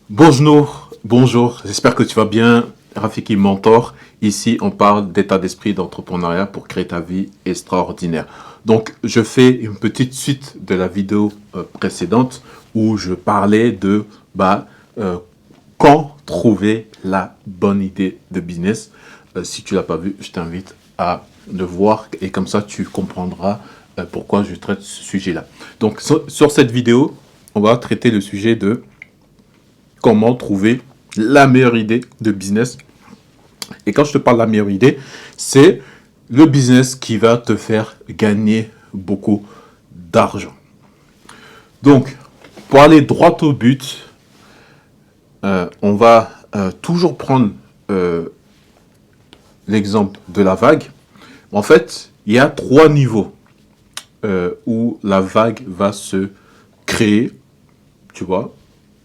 Bonjour, j'espère que tu vas bien, Rafiki Mentor. Ici, on parle d'état d'esprit d'entrepreneuriat pour créer ta vie extraordinaire. Donc, je fais une petite suite de la vidéo précédente où je parlais de euh, quand trouver la bonne idée de business. Si tu l'as pas vu, je t'invite à le voir et comme ça, tu comprendras pourquoi je traite ce sujet-là. Donc, sur cette vidéo, on va traiter le sujet de comment trouver la meilleure idée de business. Et quand je te parle de la meilleure idée, c'est le business qui va te faire gagner beaucoup d'argent. Donc, pour aller droit au but, on va toujours prendre l'exemple de la vague. En fait, il y a 3 niveaux où la vague va se créer, tu vois,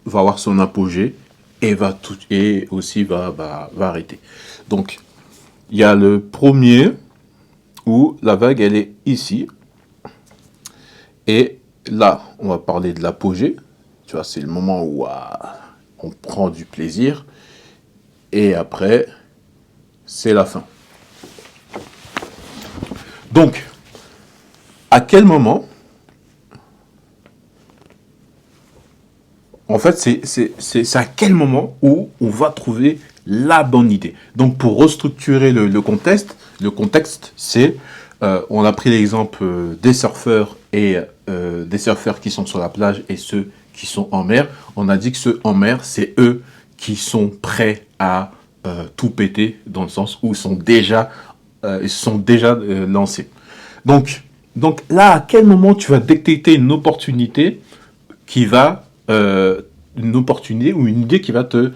va avoir son apogée et aussi va arrêter. Donc, il y a le premier où la vague, elle est ici. Et là, on va parler de l'apogée. Tu vois, c'est le moment où on prend du plaisir. Et après, c'est la fin. Donc, à quel moment, en fait, c'est à quel moment où on va trouver la bonne idée. Donc, pour restructurer le contexte, c'est, on a pris l'exemple des surfeurs et des surfeurs qui sont sur la plage et ceux qui sont en mer. On a dit que ceux en mer, c'est eux qui sont prêts à tout péter, dans le sens où ils sont déjà lancés. Donc là, à quel moment tu vas détecter une opportunité qui va une opportunité ou une idée qui va te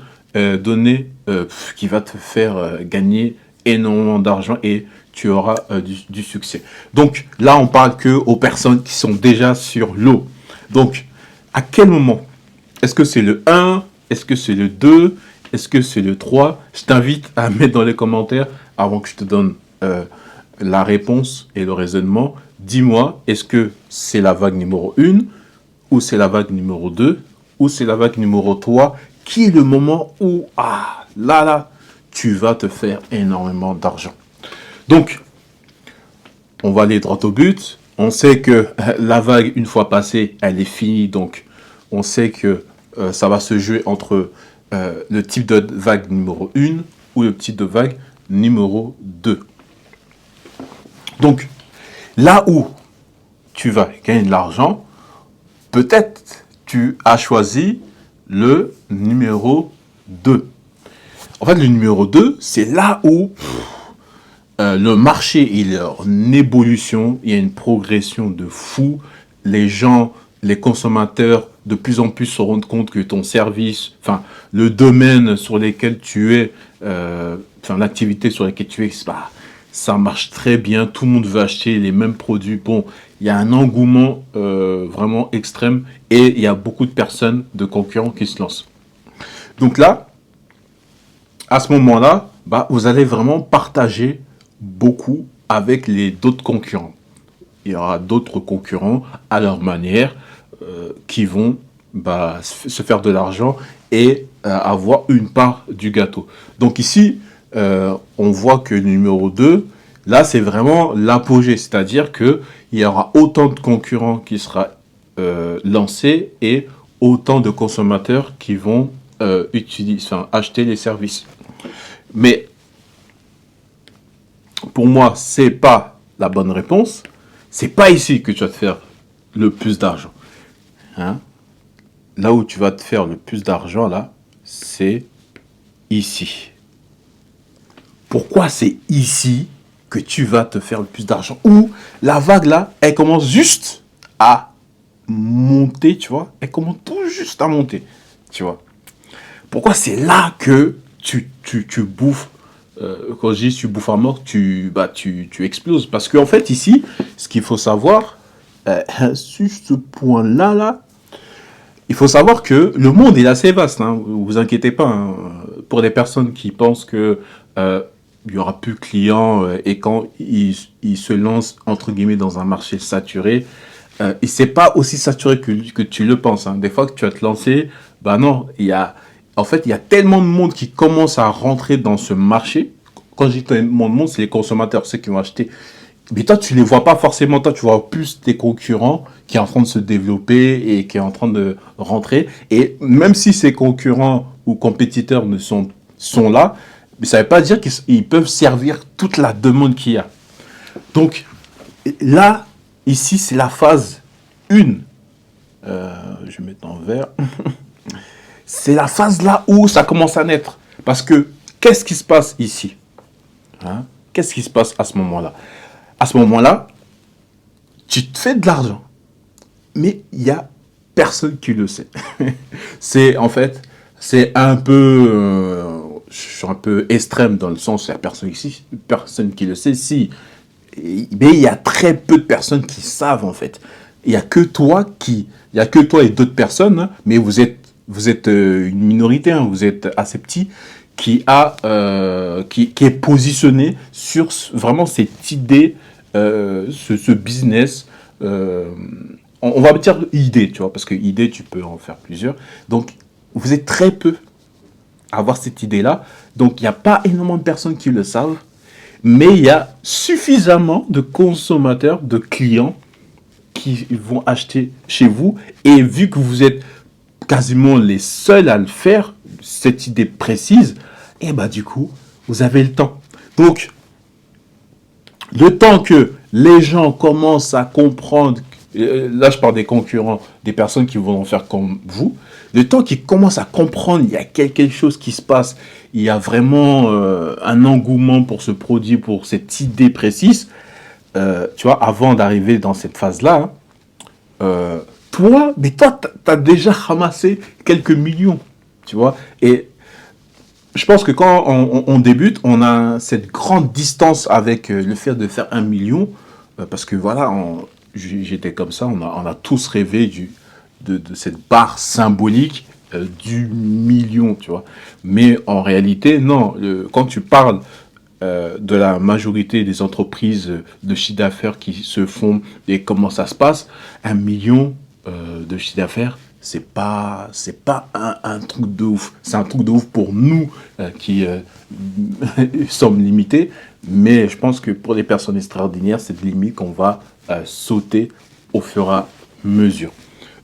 qui va te faire gagner énormément d'argent et tu auras du succès. Donc là, on parle que aux personnes qui sont déjà sur l'eau. Donc, à quel moment? Est-ce que c'est le 1? Est-ce que c'est le 2? Est-ce que c'est le 3? Je t'invite à mettre dans les commentaires, avant que je te donne la réponse et le raisonnement. Dis-moi, est-ce que c'est la vague numéro 1? Ou c'est la vague numéro 2, ou c'est la vague numéro 3, qui est le moment où, là, tu vas te faire énormément d'argent. Donc, on va aller droit au but. On sait que la vague, une fois passée, elle est finie. Donc, on sait que ça va se jouer entre le type de vague numéro 1 ou le type de vague numéro 2. Donc, là où tu vas gagner de l'argent, peut-être tu as choisi le numéro 2. En fait, le numéro 2, c'est là où le marché il est en évolution, il y a une progression de fou. Les gens, les consommateurs, de plus en plus se rendent compte que ton service, enfin, le domaine sur lequel tu es, l'activité sur laquelle tu es, ça marche très bien. Tout le monde veut acheter les mêmes produits. Bon, il y a un engouement vraiment extrême et il y a beaucoup de personnes, de concurrents qui se lancent. Donc là, à ce moment-là, vous allez vraiment partager beaucoup avec les d'autres concurrents. Il y aura d'autres concurrents à leur manière qui vont se faire de l'argent et avoir une part du gâteau. Donc ici, on voit que le numéro 2, là, c'est vraiment l'apogée. C'est-à-dire qu'il y aura autant de concurrents qui sera lancés et autant de consommateurs qui vont acheter les services. Mais pour moi, c'est pas la bonne réponse. C'est pas ici que tu vas te faire le plus d'argent. Hein? Là où tu vas te faire le plus d'argent, là, c'est ici. Pourquoi c'est ici que tu vas te faire le plus d'argent? Ou la vague, là, elle commence juste à monter, tu vois. Elle commence tout juste à monter, tu vois. Pourquoi c'est là que tu bouffes quand je dis tu bouffes à mort, tu exploses. Parce qu'en fait, ici, ce qu'il faut savoir, sur ce point-là, là, il faut savoir que le monde est assez vaste. Hein, vous inquiétez pas. Hein, pour les personnes qui pensent que il y aura plus de clients et quand ils se lancent entre guillemets dans un marché saturé, et c'est pas aussi saturé que tu le penses. Hein. Des fois que tu vas te lancer, non, il y a en fait, il y a tellement de monde qui commence à rentrer dans ce marché. Quand je dis tellement de monde, c'est les consommateurs, ceux qui vont acheter. Mais toi, tu les vois pas forcément. Toi, tu vois plus tes concurrents qui est en train de se développer et qui est en train de rentrer. Et même si ces concurrents ou compétiteurs sont là, mais ça ne veut pas dire qu'ils peuvent servir toute la demande qu'il y a. Donc, là, ici, c'est la phase 1. Je vais mettre en vert. C'est la phase là où ça commence à naître. Parce que, qu'est-ce qui se passe ici? Qu'est-ce qui se passe à ce moment-là? À ce moment-là, tu te fais de l'argent. Mais il n'y a personne qui le sait. C'est, en fait, c'est un peu... je suis un peu extrême dans le sens, il n'y a personne ici, personne qui le sait. Si, mais il y a très peu de personnes qui savent, en fait. Il n'y a que toi et d'autres personnes, hein, mais vous êtes une minorité, hein, vous êtes assez petit, qui est positionné sur vraiment cette idée, ce business. On va dire idée, tu vois, parce que idée, tu peux en faire plusieurs. Donc, vous êtes très peu à avoir cette idée-là. Donc, il n'y a pas énormément de personnes qui le savent, mais il y a suffisamment de consommateurs, de clients qui vont acheter chez vous. Et vu que vous êtes quasiment les seuls à le faire, cette idée précise, et bah du coup, vous avez le temps. Donc, le temps que les gens commencent à comprendre, là je parle des concurrents, des personnes qui vont en faire comme vous, le temps qu'ils commencent à comprendre, il y a quelque chose qui se passe, il y a vraiment un engouement pour ce produit, pour cette idée précise, tu vois, avant d'arriver dans cette phase-là, toi, t'as déjà ramassé quelques millions, tu vois, et je pense que quand on débute, on a cette grande distance avec le fait de faire 1 million, parce que voilà, j'étais comme ça, on a tous rêvé de cette barre symbolique du million, tu vois. Mais en réalité, non, quand tu parles de la majorité des entreprises de chiffre d'affaires qui se font et comment ça se passe, 1 million de chiffre d'affaires, c'est pas un truc de ouf. C'est un truc de ouf pour nous qui sommes limités, mais je pense que pour les personnes extraordinaires, c'est des limites qu'on va sauter au fur et à mesure.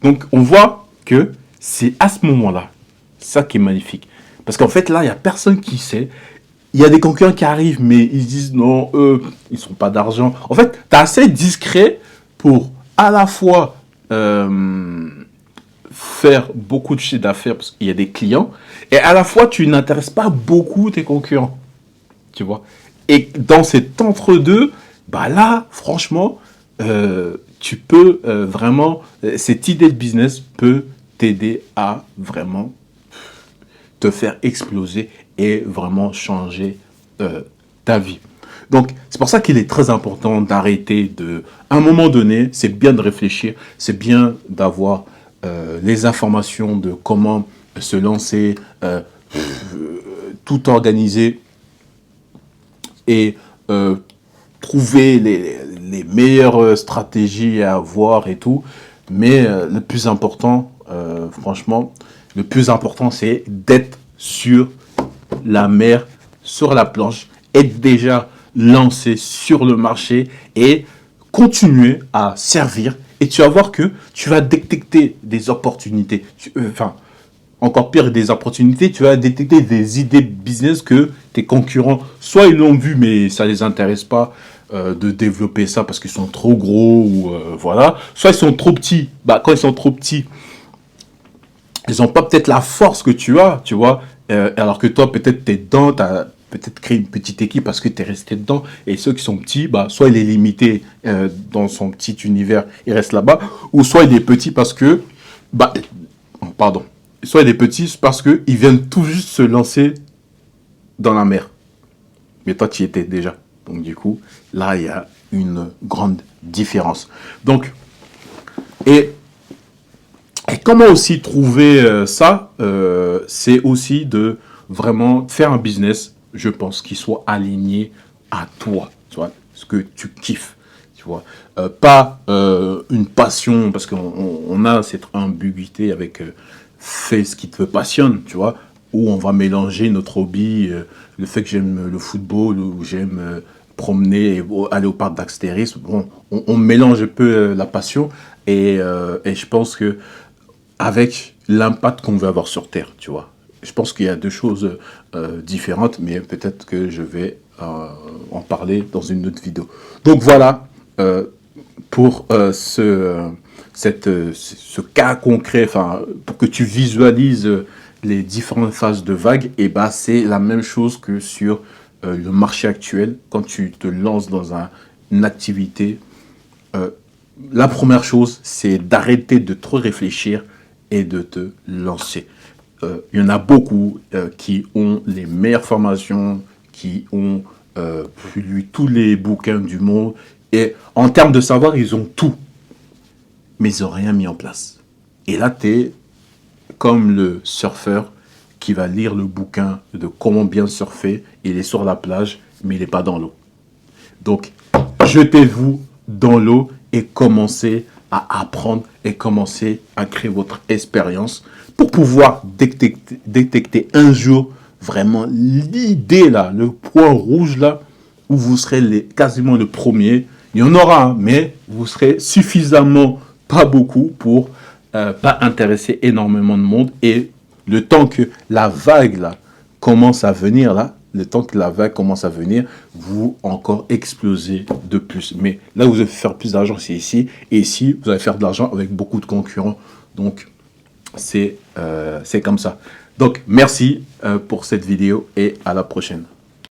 Donc on voit que c'est à ce moment-là, ça qui est magnifique. Parce qu'en fait là, il n'y a personne qui sait. Il y a des concurrents qui arrivent, mais ils disent non, eux, ils sont pas d'argent. En fait, tu es assez discret pour à la fois faire beaucoup de chiffre d'affaires parce qu'il y a des clients, et à la fois, tu n'intéresses pas beaucoup tes concurrents. Tu vois. Et dans cet entre-deux, bah là, franchement, tu peux vraiment, cette idée de business peut t'aider à vraiment te faire exploser et vraiment changer ta vie. Donc, c'est pour ça qu'il est très important d'arrêter à un moment donné, c'est bien de réfléchir, c'est bien d'avoir les informations de comment se lancer, tout organiser et trouver les meilleures stratégies à avoir et tout. Mais le plus important, franchement, le plus important, c'est d'être sur la mer, sur la planche, être déjà lancé sur le marché et continuer à servir. Et tu vas voir que tu vas détecter des opportunités. Encore pire, des opportunités, tu vas détecter des idées de business que tes concurrents, soit ils l'ont vu, mais ça les intéresse pas de développer ça parce qu'ils sont trop gros ou voilà. Soit ils sont trop petits. Bah, quand ils sont trop petits, ils n'ont pas peut-être la force que tu as, tu vois. Alors que toi, peut-être, tu es dedans, tu as peut-être créé une petite équipe parce que tu es resté dedans. Et ceux qui sont petits, bah, soit il est limité dans son petit univers, il reste là-bas, ou soit il est petit parce que, bah, pardon, soit il est petit parce qu'ils viennent tout juste se lancer dans la mer. Mais toi, tu y étais déjà. Donc, du coup, là, il y a une grande différence. Donc, et comment aussi trouver ça c'est aussi de vraiment faire un business, je pense, qui soit aligné à toi, tu vois, ce que tu kiffes, tu vois. Pas une passion, parce qu'on a cette ambiguïté avec fais ce qui te passionne, tu vois. où on va mélanger notre hobby, le fait que j'aime le football, ou j'aime promener et aller au parc d'Astérix. Bon, on mélange un peu la passion et je pense que avec l'impact qu'on veut avoir sur Terre, tu vois. Je pense qu'il y a deux choses différentes, mais peut-être que je vais en parler dans une autre vidéo. Donc voilà, pour ce cas concret, enfin, pour que tu visualises les différentes phases de vague, et bah, c'est la même chose que sur le marché actuel. Quand tu te lances dans une activité, la première chose, c'est d'arrêter de trop réfléchir et de te lancer. Il y en a beaucoup qui ont les meilleures formations, qui ont lu tous les bouquins du monde, et en termes de savoir, ils ont tout, mais ils n'ont rien mis en place. Et là, tu es comme le surfeur qui va lire le bouquin de comment bien surfer, il est sur la plage, mais il n'est pas dans l'eau. Donc, jetez-vous dans l'eau et commencez à apprendre et commencez à créer votre expérience pour pouvoir détecter un jour vraiment l'idée là, le point rouge là, où vous serez quasiment le premier. Il y en aura, hein, mais vous serez suffisamment, pas beaucoup, pour pas intéresser énormément de monde. Et le temps que la vague là commence à venir là, le temps que la vague commence à venir, vous encore explosez de plus. Mais là où vous allez faire plus d'argent, c'est ici. Et ici, vous allez faire de l'argent avec beaucoup de concurrents. Donc, c'est comme ça. Donc, merci pour cette vidéo et à la prochaine.